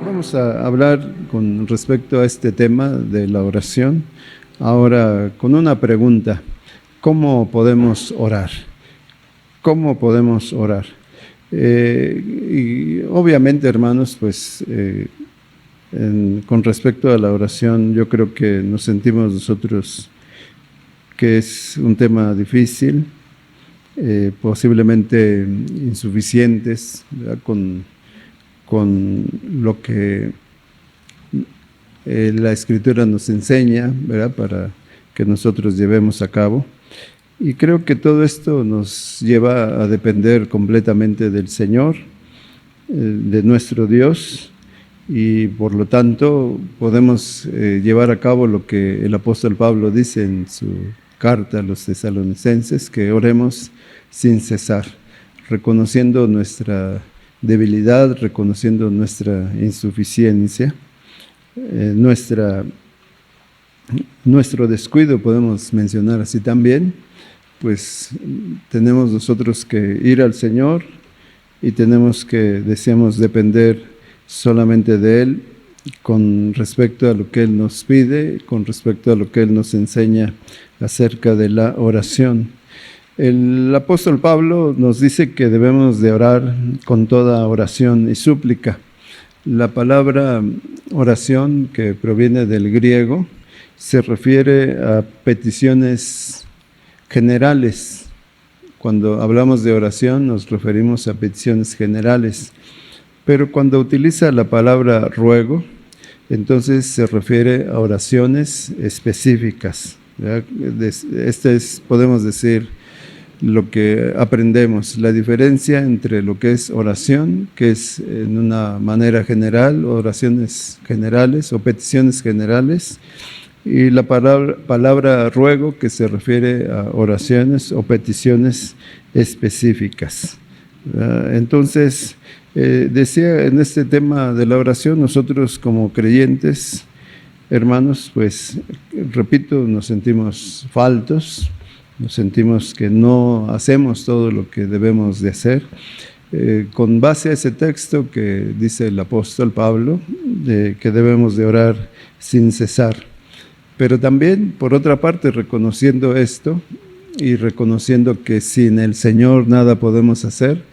Vamos a hablar con respecto a este tema de la oración, ahora con una pregunta: ¿cómo podemos orar? ¿Cómo podemos orar? Y obviamente, hermanos, pues con respecto a la oración, yo creo que nos sentimos nosotros que es un tema difícil, posiblemente insuficientes, ¿verdad? Con lo que la Escritura nos enseña, ¿verdad? Para que nosotros llevemos a cabo. Y creo que todo esto nos lleva a depender completamente del Señor, de nuestro Dios, y por lo tanto podemos llevar a cabo lo que el apóstol Pablo dice en su carta a los tesalonicenses, que oremos sin cesar, reconociendo nuestra debilidad, reconociendo nuestra insuficiencia, nuestro descuido, podemos mencionar así también. Pues tenemos nosotros que ir al Señor y tenemos que, deseamos depender solamente de Él con respecto a lo que Él nos pide, con respecto a lo que Él nos enseña acerca de la oración. El apóstol Pablo nos dice que debemos de orar con toda oración y súplica. La palabra oración, que proviene del griego, se refiere a peticiones generales. Cuando hablamos de oración nos referimos a peticiones generales, pero cuando utiliza la palabra ruego, entonces se refiere a oraciones específicas, ¿verdad? Podemos decir, lo que aprendemos, la diferencia entre lo que es oración, que es en una manera general, oraciones generales o peticiones generales, y la palabra ruego, que se refiere a oraciones o peticiones específicas. Entonces, decía, en este tema de la oración, nosotros como creyentes, hermanos, pues repito, nos sentimos faltos, nos sentimos que no hacemos todo lo que debemos de hacer. Con base a ese texto que dice el apóstol Pablo, que debemos de orar sin cesar. Pero también, por otra parte, reconociendo esto y reconociendo que sin el Señor nada podemos hacer,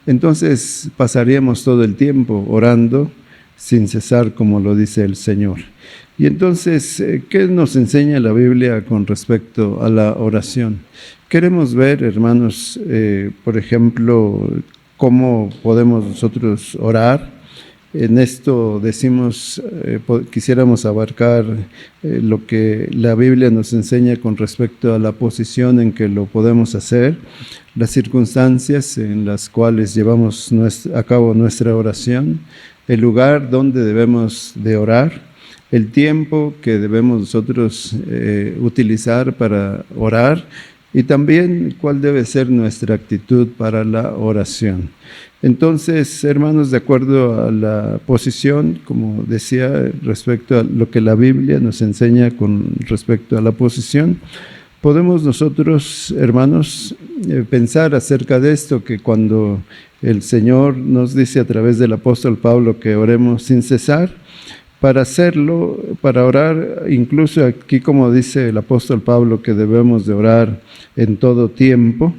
entonces pasaríamos todo el tiempo orando sin cesar, como lo dice el Señor. Y entonces, ¿qué nos enseña la Biblia con respecto a la oración? Queremos ver, hermanos, por ejemplo, cómo podemos nosotros orar. En esto decimos, quisiéramos abarcar lo que la Biblia nos enseña con respecto a la posición en que lo podemos hacer, las circunstancias en las cuales llevamos a cabo nuestra oración, el lugar donde debemos de orar, el tiempo que debemos nosotros utilizar para orar, y también cuál debe ser nuestra actitud para la oración. Entonces, hermanos, de acuerdo a la posición, como decía, respecto a lo que la Biblia nos enseña con respecto a la posición, podemos nosotros, hermanos, pensar acerca de esto, que cuando el Señor nos dice a través del apóstol Pablo que oremos sin cesar, para hacerlo, para orar, incluso aquí, como dice el apóstol Pablo, que debemos de orar en todo tiempo,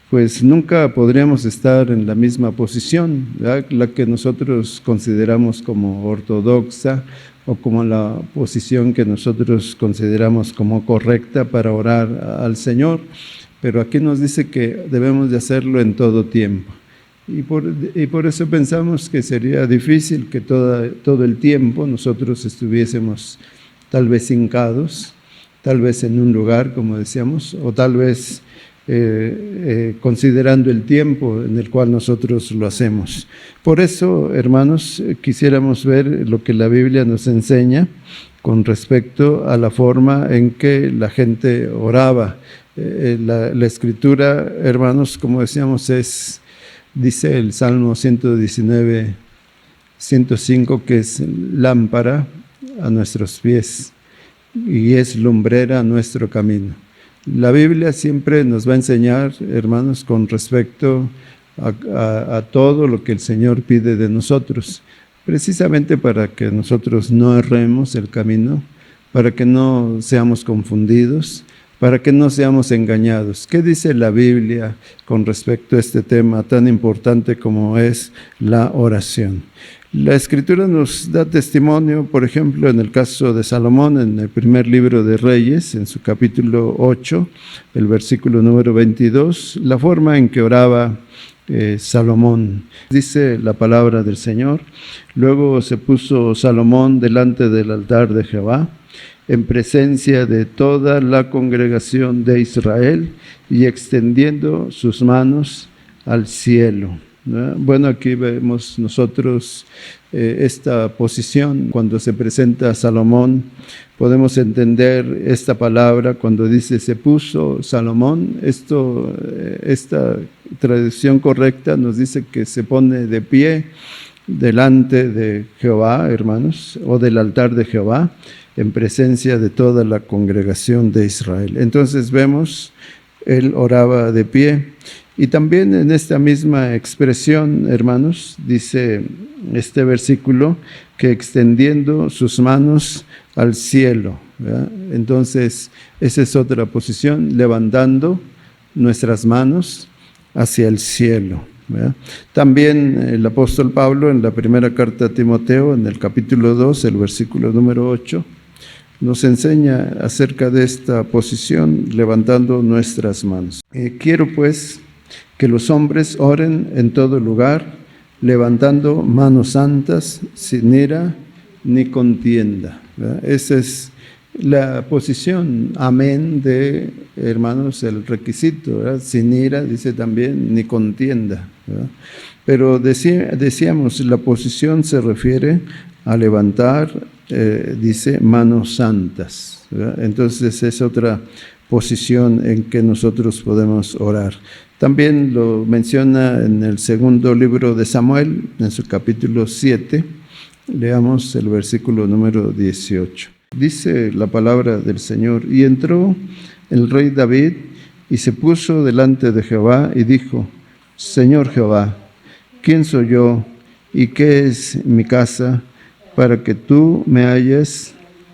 pues nunca podríamos estar en la misma posición, ¿verdad? La que nosotros consideramos como ortodoxa o como la posición que nosotros consideramos como correcta para orar al Señor. Pero aquí nos dice que debemos de hacerlo en todo tiempo. Y por eso pensamos que sería difícil que todo el tiempo nosotros estuviésemos tal vez hincados, tal vez en un lugar, como decíamos, o tal vez considerando el tiempo en el cual nosotros lo hacemos. Por eso, hermanos, quisiéramos ver lo que la Biblia nos enseña con respecto a la forma en que la gente oraba. La Escritura, hermanos, como decíamos, dice el Salmo 119, 105, que es lámpara a nuestros pies y es lumbrera a nuestro camino. La Biblia siempre nos va a enseñar, hermanos, con respecto a todo lo que el Señor pide de nosotros. precisamente para que nosotros no erremos el camino, para que no seamos confundidos, para que no seamos engañados. ¿Qué dice la Biblia con respecto a este tema tan importante como es la oración? La Escritura nos da testimonio, por ejemplo, en el caso de Salomón, en el primer libro de Reyes, en su capítulo 8, el versículo número 22, la forma en que oraba Salomón. Dice la palabra del Señor: luego se puso Salomón delante del altar de Jehová, en presencia de toda la congregación de Israel, y extendiendo sus manos al cielo. ¿No? Bueno, aquí vemos nosotros esta posición. Cuando se presenta a Salomón, podemos entender esta palabra cuando dice se puso Salomón. Esta traducción correcta nos dice que se pone de pie delante de Jehová, hermanos, o del altar de Jehová, en presencia de toda la congregación de Israel. Entonces vemos, él oraba de pie. Y también en esta misma expresión, hermanos, dice este versículo, que extendiendo sus manos al cielo, ¿verdad? Entonces, esa es otra posición, levantando nuestras manos hacia el cielo, ¿verdad? También el apóstol Pablo, en la primera carta a Timoteo, en el capítulo 2, el versículo número 8, nos enseña acerca de esta posición, levantando nuestras manos. Quiero pues que los hombres oren en todo lugar, levantando manos santas, sin ira ni contienda, ¿verdad? Esa es la posición, amén, de, hermanos, el requisito, ¿verdad? Sin ira, dice también, ni contienda, ¿verdad? Pero decíamos, la posición se refiere a levantar, dice, manos santas, ¿verdad? Entonces es otra posición en que nosotros podemos orar. También lo menciona en el segundo libro de Samuel, en su capítulo 7, leamos el versículo número 18. Dice la palabra del Señor: y entró el rey David y se puso delante de Jehová y dijo: Señor Jehová, ¿quién soy yo y qué es mi casa para que tú me hayas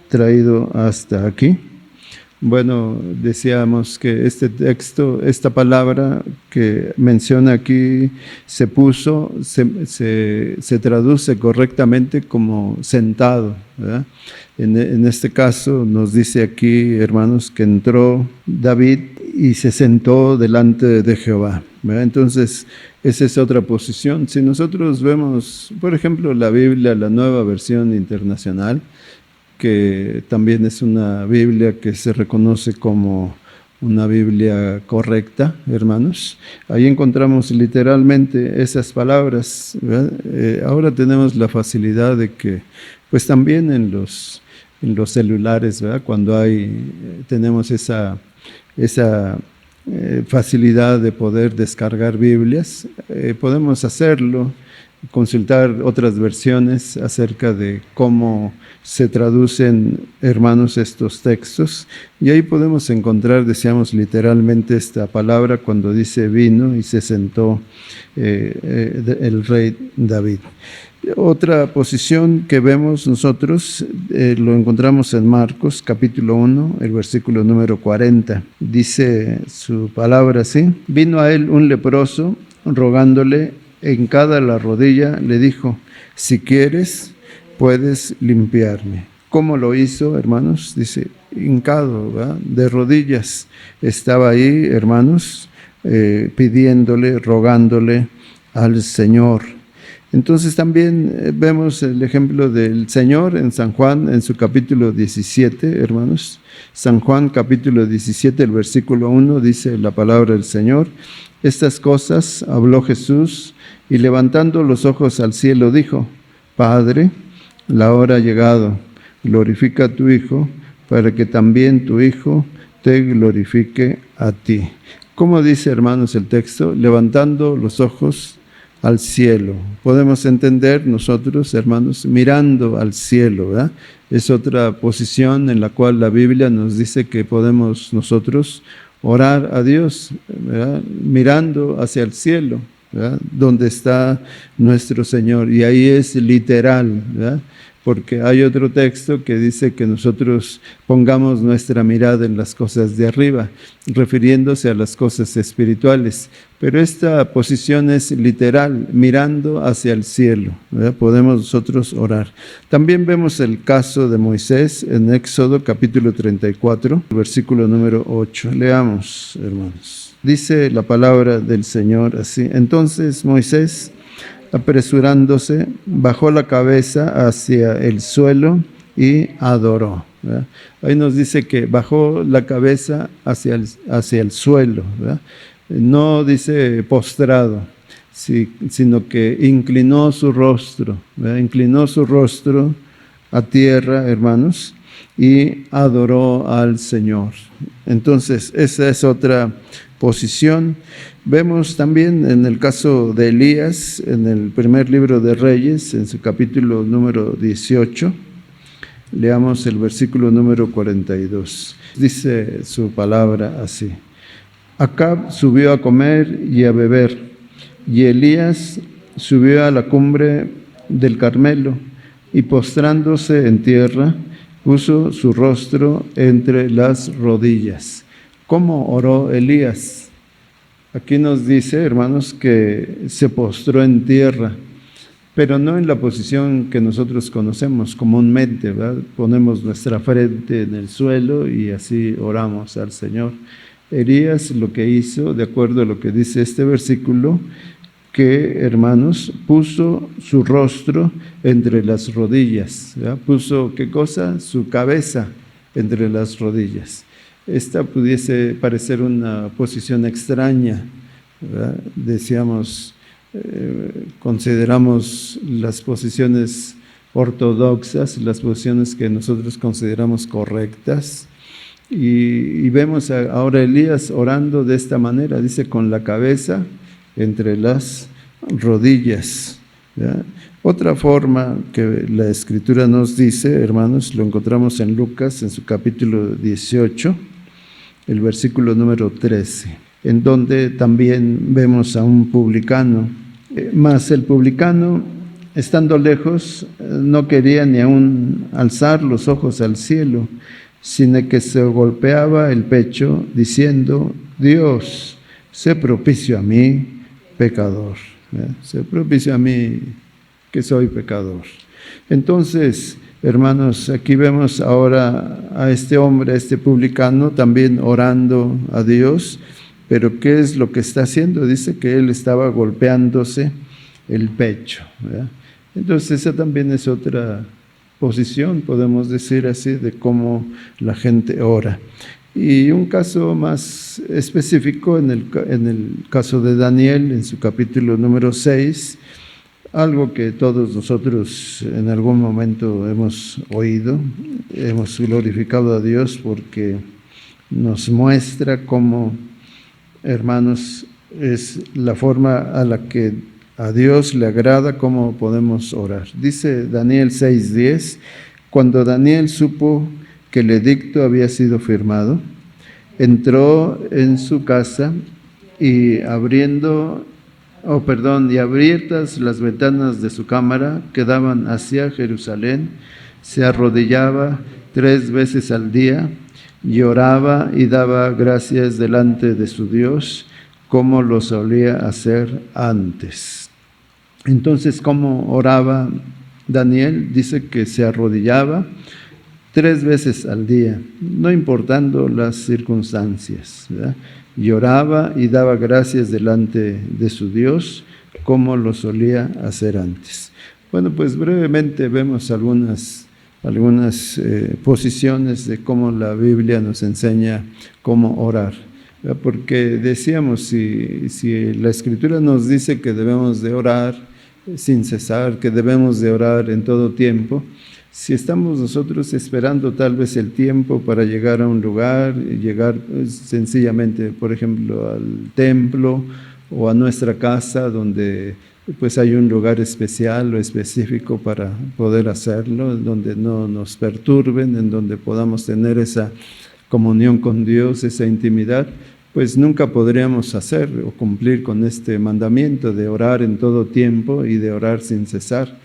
traído hasta aquí? Bueno, decíamos que este texto, esta palabra que menciona aquí, se puso, se traduce correctamente como sentado, ¿verdad? En este caso nos dice aquí, hermanos, que entró David y se sentó delante de Jehová, ¿verdad? Entonces, esa es otra posición. Si nosotros vemos, por ejemplo, la Biblia, la Nueva Versión Internacional, que también es una Biblia que se reconoce como una Biblia correcta, hermanos. Ahí encontramos literalmente esas palabras, ¿verdad? Ahora tenemos la facilidad de que, pues también en los celulares, ¿verdad? Cuando tenemos esa facilidad de poder descargar Biblias, podemos hacerlo, consultar otras versiones acerca de cómo se traducen, hermanos, estos textos, y ahí podemos encontrar, decíamos, literalmente esta palabra cuando dice vino y se sentó el rey David. Otra posición que vemos nosotros, lo encontramos en Marcos capítulo 1, el versículo número 40. Dice su palabra así: vino a él un leproso, rogándole, hincada la rodilla, le dijo: si quieres, puedes limpiarme. ¿Cómo lo hizo, hermanos? Dice, hincado, ¿verdad? De rodillas. Estaba ahí, hermanos, pidiéndole, rogándole al Señor. Entonces también vemos el ejemplo del Señor en San Juan, en su capítulo 17, hermanos. San Juan capítulo 17, el versículo 1, dice la palabra del Señor: estas cosas habló Jesús, y levantando los ojos al cielo dijo: Padre, la hora ha llegado, glorifica a tu Hijo, para que también tu Hijo te glorifique a ti. ¿Cómo dice, hermanos, el texto? Levantando los ojos al cielo. Podemos entender nosotros, hermanos, mirando al cielo, ¿verdad? Es otra posición en la cual la Biblia nos dice que podemos nosotros orar a Dios, ¿verdad? Mirando hacia el cielo, ¿verdad? Donde está nuestro Señor. Y ahí es literal, ¿verdad? Porque hay otro texto que dice que nosotros pongamos nuestra mirada en las cosas de arriba, refiriéndose a las cosas espirituales. Pero esta posición es literal, mirando hacia el cielo, ¿verdad? Podemos nosotros orar. También vemos el caso de Moisés en Éxodo capítulo 34, versículo número 8. Leamos, hermanos. Dice la palabra del Señor así: entonces Moisés, apresurándose, bajó la cabeza hacia el suelo y adoró, ¿verdad? Ahí nos dice que bajó la cabeza hacia el suelo, ¿verdad? No dice postrado, sino que inclinó su rostro, ¿verdad? Inclinó su rostro a tierra, hermanos, y adoró al Señor. Entonces, esa es otra posición. Vemos también en el caso de Elías, en el primer libro de Reyes, en su capítulo número 18, leamos el versículo número 42. Dice su palabra así: Acab subió a comer y a beber, y Elías subió a la cumbre del Carmelo, y postrándose en tierra, puso su rostro entre las rodillas. ¿Cómo oró Elías? Aquí nos dice, hermanos, que se postró en tierra, pero no en la posición que nosotros conocemos comúnmente, ¿verdad? Ponemos nuestra frente en el suelo y así oramos al Señor. Elías lo que hizo, de acuerdo a lo que dice este versículo, que, hermanos, puso su rostro entre las rodillas, ¿verdad? Puso, ¿qué cosa? Su cabeza entre las rodillas. Esta pudiese parecer una posición extraña, ¿verdad? Decíamos, consideramos las posiciones ortodoxas, las posiciones que nosotros consideramos correctas, y vemos ahora a Elías orando de esta manera, dice, con la cabeza entre las rodillas, ¿verdad? Otra forma que la Escritura nos dice, hermanos, lo encontramos en Lucas, en su capítulo 18, el versículo número 13, en donde también vemos a un publicano. Mas el publicano, estando lejos, no quería ni aún alzar los ojos al cielo, sino que se golpeaba el pecho, diciendo: Dios, sé propicio a mí, pecador. Sé propicio a mí, que soy pecador. Entonces, hermanos, aquí vemos ahora a este hombre, a este publicano, también orando a Dios, pero ¿qué es lo que está haciendo? Dice que él estaba golpeándose el pecho, ¿verdad? Entonces, esa también es otra posición, podemos decir así, de cómo la gente ora. Y un caso más específico en el caso de Daniel, en su capítulo número 6, algo que todos nosotros en algún momento hemos oído, hemos glorificado a Dios porque nos muestra cómo, hermanos, es la forma a la que a Dios le agrada cómo podemos orar. Dice Daniel 6:10, cuando Daniel supo que el edicto había sido firmado, entró en su casa y abiertas las ventanas de su cámara que daban hacia Jerusalén, se arrodillaba 3 veces al día y oraba y daba gracias delante de su Dios, como lo solía hacer antes. Entonces, ¿cómo oraba Daniel? Dice que se arrodillaba 3 veces al día, no importando las circunstancias, ¿verdad? Y oraba y daba gracias delante de su Dios, como lo solía hacer antes. Bueno, pues brevemente vemos algunas posiciones de cómo la Biblia nos enseña cómo orar, ¿verdad? Porque decíamos, si la Escritura nos dice que debemos de orar sin cesar, que debemos de orar en todo tiempo, si estamos nosotros esperando tal vez el tiempo para llegar a un lugar, llegar sencillamente, por ejemplo, al templo o a nuestra casa, donde pues hay un lugar especial o específico para poder hacerlo, donde no nos perturben, en donde podamos tener esa comunión con Dios, esa intimidad, pues nunca podríamos hacer o cumplir con este mandamiento de orar en todo tiempo y de orar sin cesar.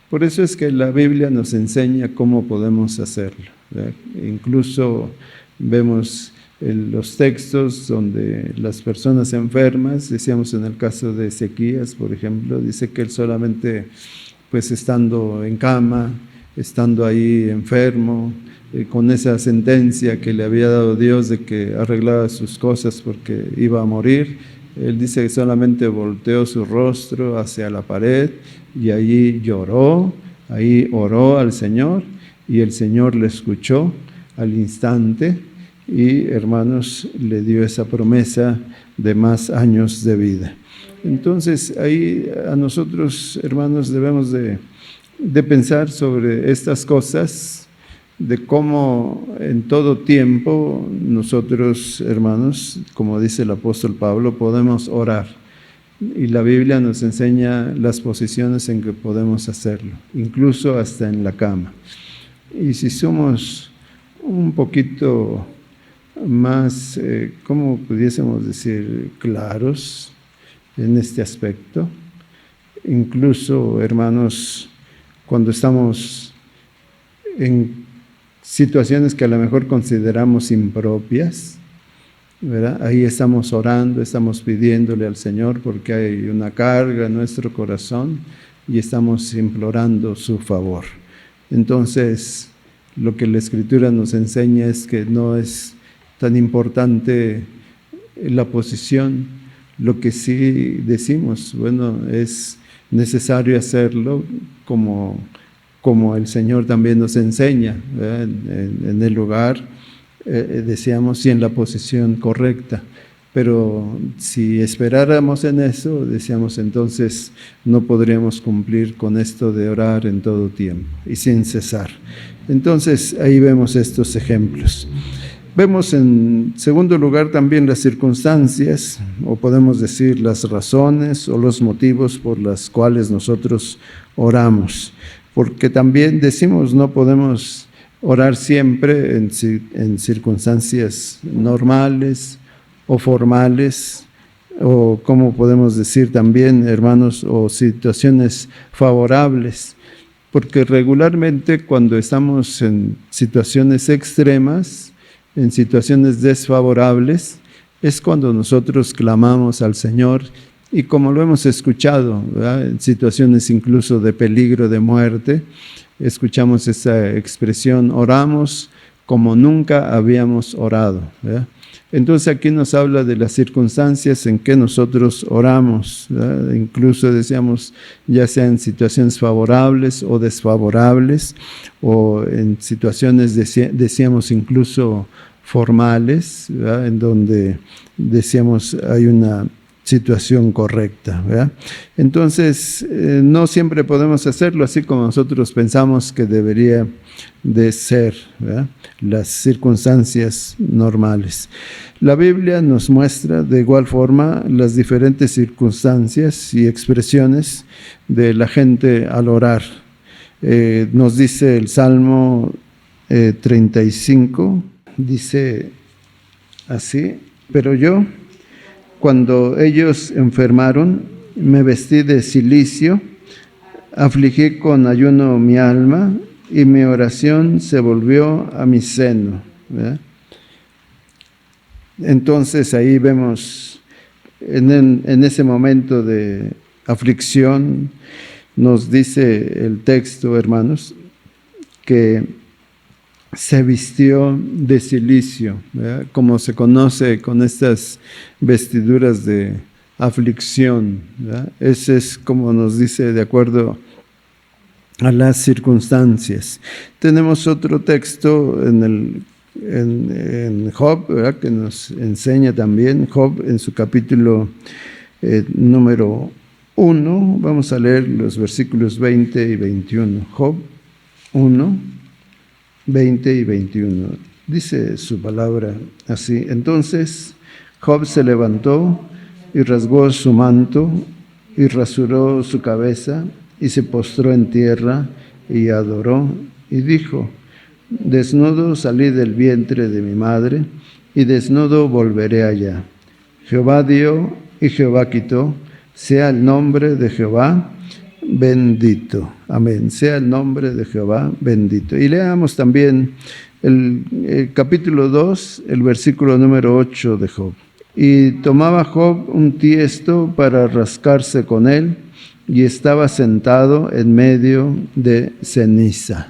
Por eso es que la Biblia nos enseña cómo podemos hacerlo, ¿verdad? Incluso vemos los textos donde las personas enfermas, decíamos en el caso de Ezequías, por ejemplo, dice que él solamente, pues estando en cama, estando ahí enfermo, con esa sentencia que le había dado Dios de que arreglaba sus cosas porque iba a morir, él dice que solamente volteó su rostro hacia la pared y allí lloró, ahí oró al Señor y el Señor le escuchó al instante y, hermanos, le dio esa promesa de más años de vida. Entonces, ahí a nosotros, hermanos, debemos de pensar sobre estas cosas, de cómo en todo tiempo nosotros, hermanos, como dice el apóstol Pablo, podemos orar. Y la Biblia nos enseña las posiciones en que podemos hacerlo, incluso hasta en la cama. Y si somos un poquito más, ¿cómo pudiésemos decir?, claros en este aspecto, incluso, hermanos, cuando estamos en situaciones que a lo mejor consideramos impropias, ¿verdad? Ahí estamos orando, estamos pidiéndole al Señor porque hay una carga en nuestro corazón y estamos implorando su favor. Entonces, lo que la Escritura nos enseña es que no es tan importante la posición. Lo que sí decimos, bueno, es necesario hacerlo como el Señor también nos enseña, ¿verdad? En el lugar, decíamos, y en la posición correcta. Pero si esperáramos en eso, decíamos, entonces no podríamos cumplir con esto de orar en todo tiempo y sin cesar. Entonces ahí vemos estos ejemplos. Vemos en segundo lugar también las circunstancias, o podemos decir las razones o los motivos por los cuales nosotros oramos. Porque también decimos, no podemos orar siempre en circunstancias normales o formales, o como podemos decir también, hermanos, o situaciones favorables. Porque regularmente cuando estamos en situaciones extremas, en situaciones desfavorables, es cuando nosotros clamamos al Señor. Y como lo hemos escuchado, ¿verdad?, en situaciones incluso de peligro de muerte, escuchamos esa expresión, oramos como nunca habíamos orado, ¿verdad? Entonces aquí nos habla de las circunstancias en que nosotros oramos, ¿verdad? Incluso decíamos, ya sea en situaciones favorables o desfavorables, o en situaciones, decíamos, incluso formales, ¿verdad?, en donde decíamos hay una situación correcta, ¿verdad? Entonces, no siempre podemos hacerlo así como nosotros pensamos que debería de ser, ¿verdad?, las circunstancias normales. La Biblia nos muestra de igual forma las diferentes circunstancias y expresiones de la gente al orar. Nos dice el Salmo 35, dice así, pero yo, cuando ellos enfermaron, me vestí de cilicio, afligí con ayuno mi alma, y mi oración se volvió a mi seno, ¿verdad? Entonces ahí vemos, en ese momento de aflicción, nos dice el texto, hermanos, que se vistió de cilicio, ¿verdad?, como se conoce con estas vestiduras de aflicción, ¿verdad? Ese es como nos dice de acuerdo a las circunstancias. Tenemos otro texto en Job, ¿verdad?, que nos enseña también, Job en su capítulo número 1, vamos a leer los versículos 20 y 21. Job 1, 20 y 21. Dice su palabra así: entonces Job se levantó y rasgó su manto y rasuró su cabeza y se postró en tierra y adoró y dijo: desnudo salí del vientre de mi madre y desnudo volveré allá. Jehová dio y Jehová quitó. Sea el nombre de Jehová bendito. Amén. Sea el nombre de Jehová bendito. Y leamos también el capítulo 2, el versículo número 8 de Job. Y tomaba Job un tiesto para rascarse con él, y estaba sentado en medio de ceniza.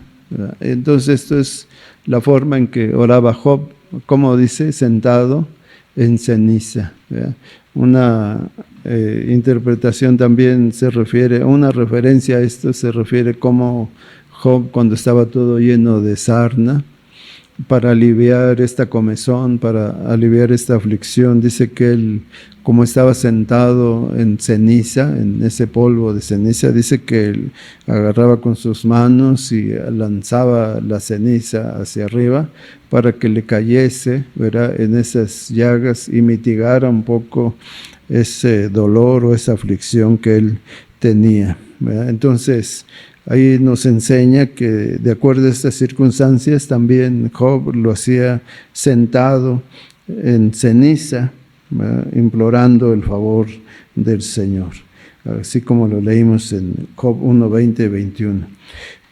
Entonces, esto es la forma en que oraba Job, como dice, sentado en ceniza. Una interpretación también se refiere, una referencia a esto se refiere como Job cuando estaba todo lleno de sarna, para aliviar esta comezón, para aliviar esta aflicción. Dice que él, como estaba sentado en ceniza, en ese polvo de ceniza, dice que él agarraba con sus manos y lanzaba la ceniza hacia arriba para que le cayese, ¿verdad?, en esas llagas y mitigara un poco ese dolor o esa aflicción que él tenía, ¿verdad? Entonces, ahí nos enseña que de acuerdo a estas circunstancias también Job lo hacía sentado en ceniza, ¿verdad?, implorando el favor del Señor, así como lo leímos en Job 1, 20 y 21.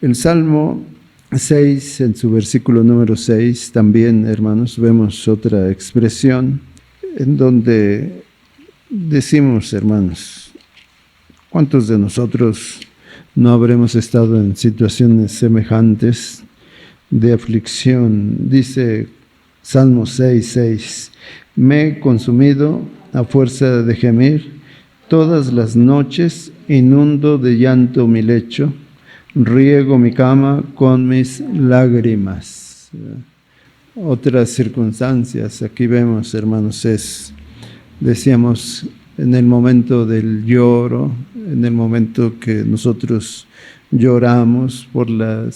El Salmo 6, en su versículo número 6, también, hermanos, vemos otra expresión en donde decimos, hermanos, ¿cuántos de nosotros no habremos estado en situaciones semejantes de aflicción? Dice Salmo 6:6, me he consumido a fuerza de gemir, todas las noches inundo de llanto mi lecho, riego mi cama con mis lágrimas. Otras circunstancias, aquí vemos, hermanos, decíamos, en el momento del lloro, en el momento que nosotros lloramos por la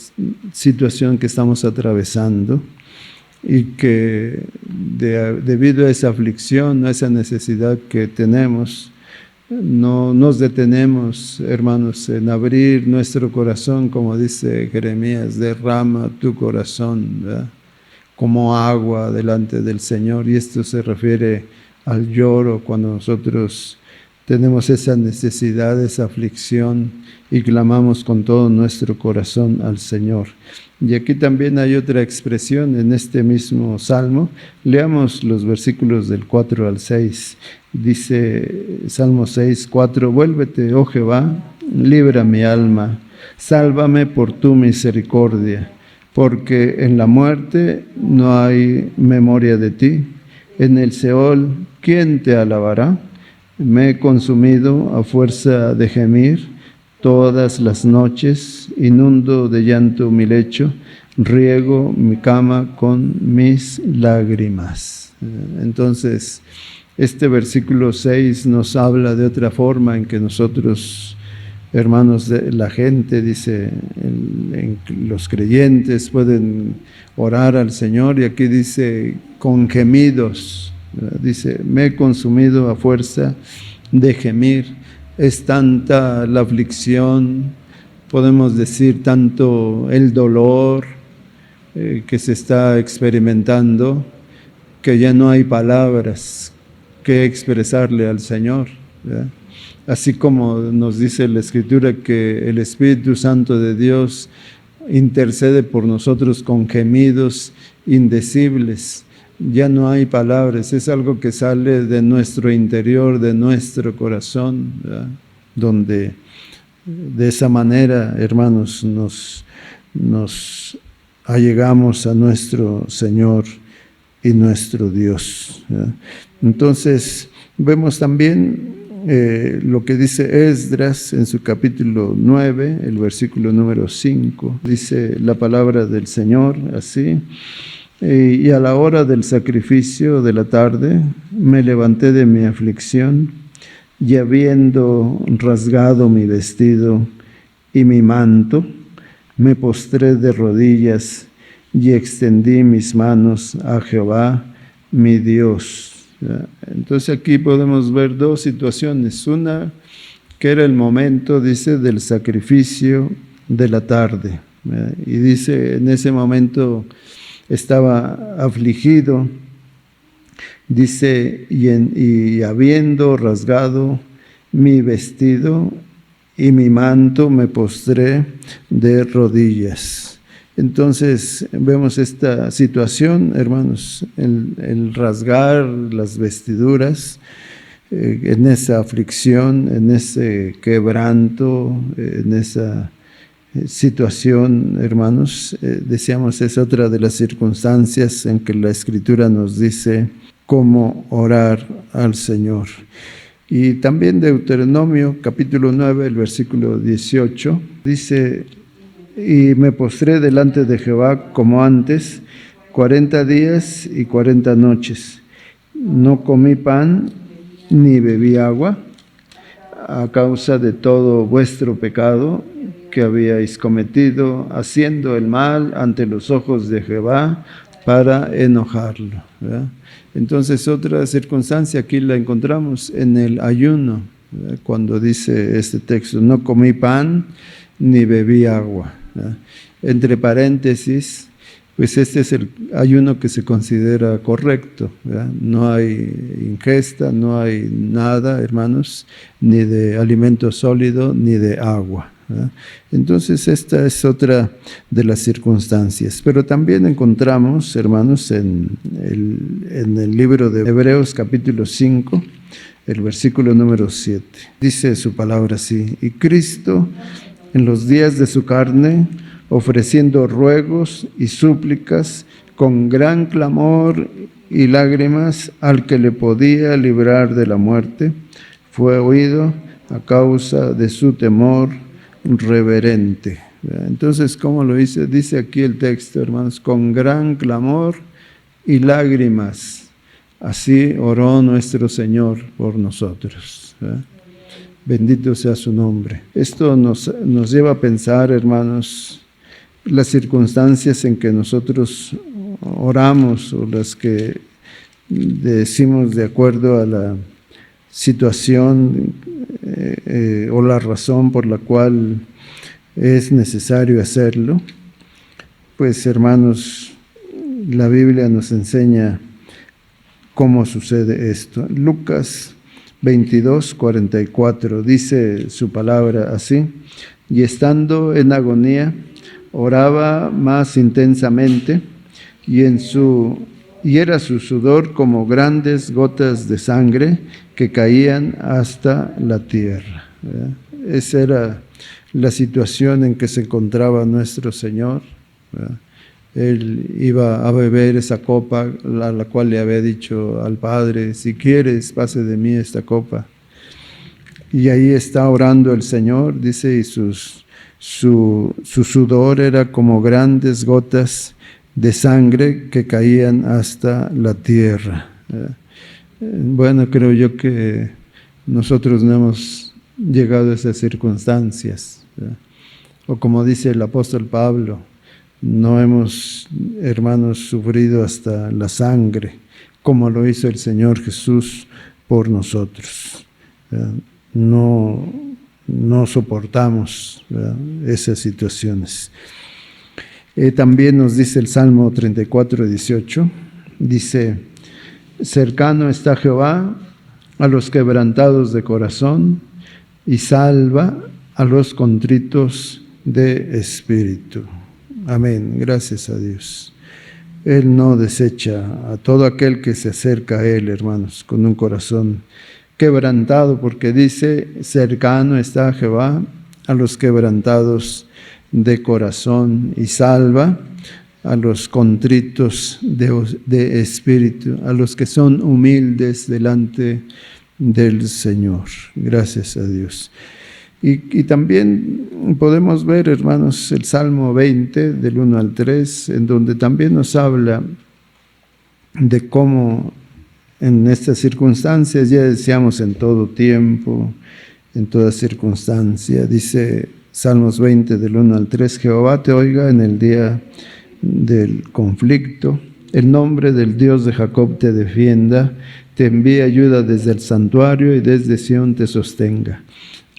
situación que estamos atravesando y que debido a esa aflicción, a esa necesidad que tenemos, no nos detenemos, hermanos, en abrir nuestro corazón, como dice Jeremías, derrama tu corazón, ¿verdad?, como agua delante del Señor. Y esto se refiere al lloro cuando nosotros tenemos esa necesidad, esa aflicción y clamamos con todo nuestro corazón al Señor. Y aquí también hay otra expresión en este mismo salmo. Leamos los versículos del 4 al 6. Dice Salmo 6, 4, vuélvete, oh Jehová, libra mi alma, sálvame por tu misericordia, porque en la muerte no hay memoria de ti. En el Seol, ¿quién te alabará? Me he consumido a fuerza de gemir, todas las noches inundo de llanto mi lecho, riego mi cama con mis lágrimas. Entonces, este versículo 6 nos habla de otra forma en que nosotros, hermanos, la gente, dice, los creyentes pueden orar al Señor, y aquí dice con gemidos, dice, me he consumido a fuerza de gemir. Es tanta la aflicción, podemos decir, tanto el dolor que se está experimentando, que ya no hay palabras que expresarle al Señor, ¿verdad? Así como nos dice la Escritura que el Espíritu Santo de Dios intercede por nosotros con gemidos indecibles. Ya no hay palabras, es algo que sale de nuestro interior, de nuestro corazón, ¿verdad?, donde de esa manera, hermanos, nos allegamos a nuestro Señor y nuestro Dios, ¿verdad? Entonces, vemos también lo que dice Esdras en su capítulo 9, el versículo número 5. Dice la palabra del Señor así: y a la hora del sacrificio de la tarde me levanté de mi aflicción, y habiendo rasgado mi vestido y mi manto, me postré de rodillas y extendí mis manos a Jehová, mi Dios. Entonces aquí podemos ver dos situaciones. Una, que era el momento, dice, del sacrificio de la tarde. Y dice, en ese momento estaba afligido Dice, y habiendo rasgado mi vestido y mi manto, me postré de rodillas. Entonces vemos esta situación, hermanos, el rasgar las vestiduras, en esa aflicción, en ese quebranto, en esa situación, hermanos, decíamos, es otra de las circunstancias en que la Escritura nos dice cómo orar al Señor. Y también Deuteronomio capítulo 9, el versículo 18, dice, y me postré delante de Jehová como antes, 40 días y 40 noches. No comí pan ni bebí agua a causa de todo vuestro pecado que habíais cometido, haciendo el mal ante los ojos de Jehová para enojarlo, ¿verdad? Entonces otra circunstancia aquí la encontramos en el ayuno, ¿verdad? Cuando dice este texto, no comí pan ni bebí agua, ¿verdad? Entre paréntesis, pues este es el ayuno que se considera correcto, ¿verdad? No hay ingesta, no hay nada, hermanos, ni de alimento sólido ni de agua, ¿verdad? Entonces esta es otra de las circunstancias. Pero también encontramos, hermanos, en el libro de Hebreos capítulo 5, el versículo número 7. Dice su palabra así, y Cristo en los días de su carne, ofreciendo ruegos y súplicas con gran clamor y lágrimas al que le podía librar de la muerte, fue oído a causa de su temor reverente. Entonces, ¿cómo lo dice? Dice aquí el texto, hermanos, con gran clamor y lágrimas. Así oró nuestro Señor por nosotros, ¿verdad? Bendito sea su nombre. Esto nos lleva a pensar, hermanos, las circunstancias en que nosotros oramos o las que decimos de acuerdo a la situación o la razón por la cual es necesario hacerlo. Pues, hermanos, la Biblia nos enseña cómo sucede esto. Lucas 22, 44 dice su palabra así, y estando en agonía, oraba más intensamente y era su sudor como grandes gotas de sangre que caían hasta la tierra, ¿verdad? Esa era la situación en que se encontraba nuestro Señor, ¿verdad? Él iba a beber esa copa a la cual le había dicho al Padre, si quieres, pase de mí esta copa. Y ahí está orando el Señor, dice, y su sudor era como grandes gotas de sangre que caían hasta la tierra. Bueno, creo yo que nosotros no hemos llegado a esas circunstancias, ¿verdad? O como dice el apóstol Pablo, no hemos, hermanos, sufrido hasta la sangre, como lo hizo el Señor Jesús por nosotros, ¿verdad? No soportamos, ¿verdad?, esas situaciones. También nos dice el Salmo 34, 18, dice, cercano está Jehová a los quebrantados de corazón y salva a los contritos de espíritu. Amén, gracias a Dios. Él no desecha a todo aquel que se acerca a Él, hermanos, con un corazón quebrantado, porque dice, cercano está Jehová a los quebrantados de corazón y salva a los contritos de espíritu, a los que son humildes delante del Señor. Gracias a Dios. Y también podemos ver, hermanos, el Salmo 20, del 1 al 3, en donde también nos habla de cómo en estas circunstancias, ya decíamos en todo tiempo, en toda circunstancia, dice Salmos 20, del 1 al 3, Jehová te oiga en el día del conflicto, el nombre del Dios de Jacob te defienda, te envíe ayuda desde el santuario y desde Sión te sostenga.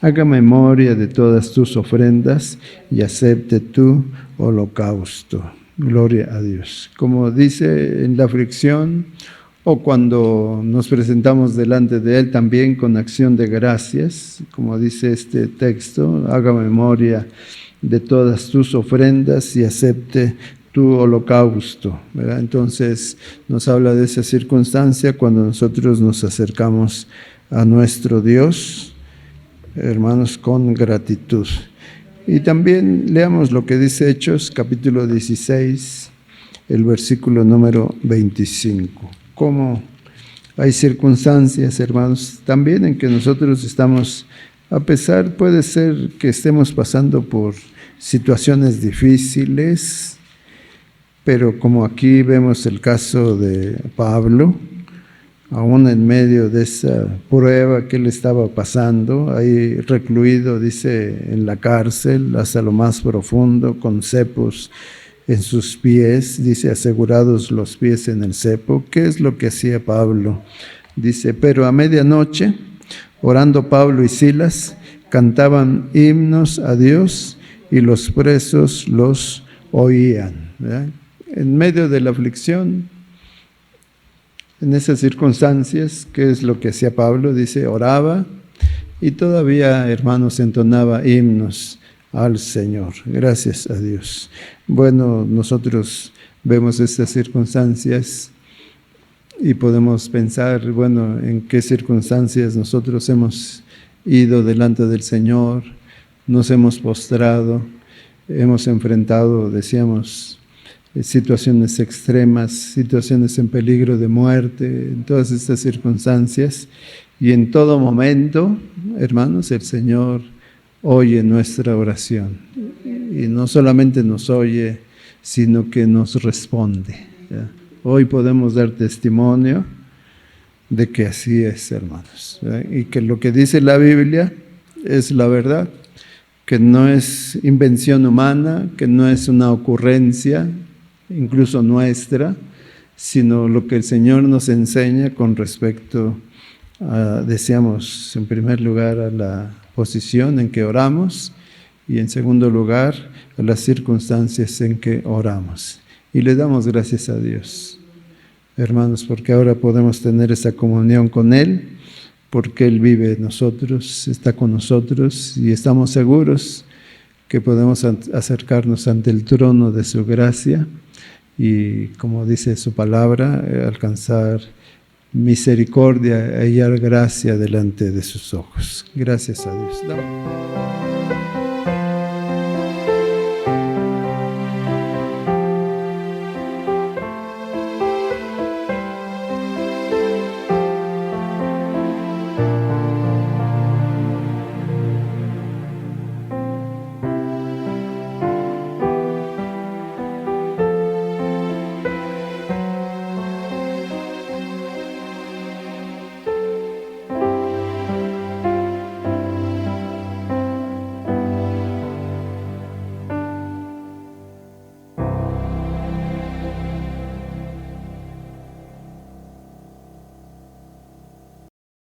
Haga memoria de todas tus ofrendas y acepte tu holocausto. Gloria a Dios. Como dice, en la aflicción o cuando nos presentamos delante de Él también con acción de gracias, como dice este texto, haga memoria de todas tus ofrendas y acepte tu holocausto, ¿verdad? Entonces nos habla de esa circunstancia cuando nosotros nos acercamos a nuestro Dios, hermanos, con gratitud. Y también leamos lo que dice Hechos, capítulo 16, el versículo número 25. Cómo hay circunstancias, hermanos, también en que nosotros estamos, a pesar, puede ser que estemos pasando por situaciones difíciles, pero como aquí vemos el caso de Pablo, aún en medio de esa prueba que él estaba pasando, ahí recluido, dice, en la cárcel, hasta lo más profundo, con cepos en sus pies, dice, asegurados los pies en el cepo. ¿Qué es lo que hacía Pablo? Dice, pero a medianoche, orando Pablo y Silas, cantaban himnos a Dios y los presos los oían, ¿verdad? En medio de la aflicción, en esas circunstancias, ¿qué es lo que hacía Pablo? Dice, oraba y todavía, hermanos, entonaba himnos al Señor. Gracias a Dios. Bueno, nosotros vemos estas circunstancias y podemos pensar, bueno, en qué circunstancias nosotros hemos ido delante del Señor, nos hemos postrado, hemos enfrentado, decíamos, situaciones extremas, situaciones en peligro de muerte, en todas estas circunstancias. Y en todo momento, hermanos, el Señor oye nuestra oración. Y no solamente nos oye, sino que nos responde, ¿ya? Hoy podemos dar testimonio de que así es, hermanos, ¿ya? Y que lo que dice la Biblia es la verdad, que no es invención humana, que no es una ocurrencia, incluso nuestra, sino lo que el Señor nos enseña con respecto a, decíamos, en primer lugar, a la posición en que oramos y en segundo lugar, a las circunstancias en que oramos. Y le damos gracias a Dios, hermanos, porque ahora podemos tener esa comunión con Él, porque Él vive en nosotros, está con nosotros y estamos seguros que podemos acercarnos ante el trono de su gracia y, como dice su palabra, alcanzar misericordia, hallar gracia delante de sus ojos. Gracias a Dios.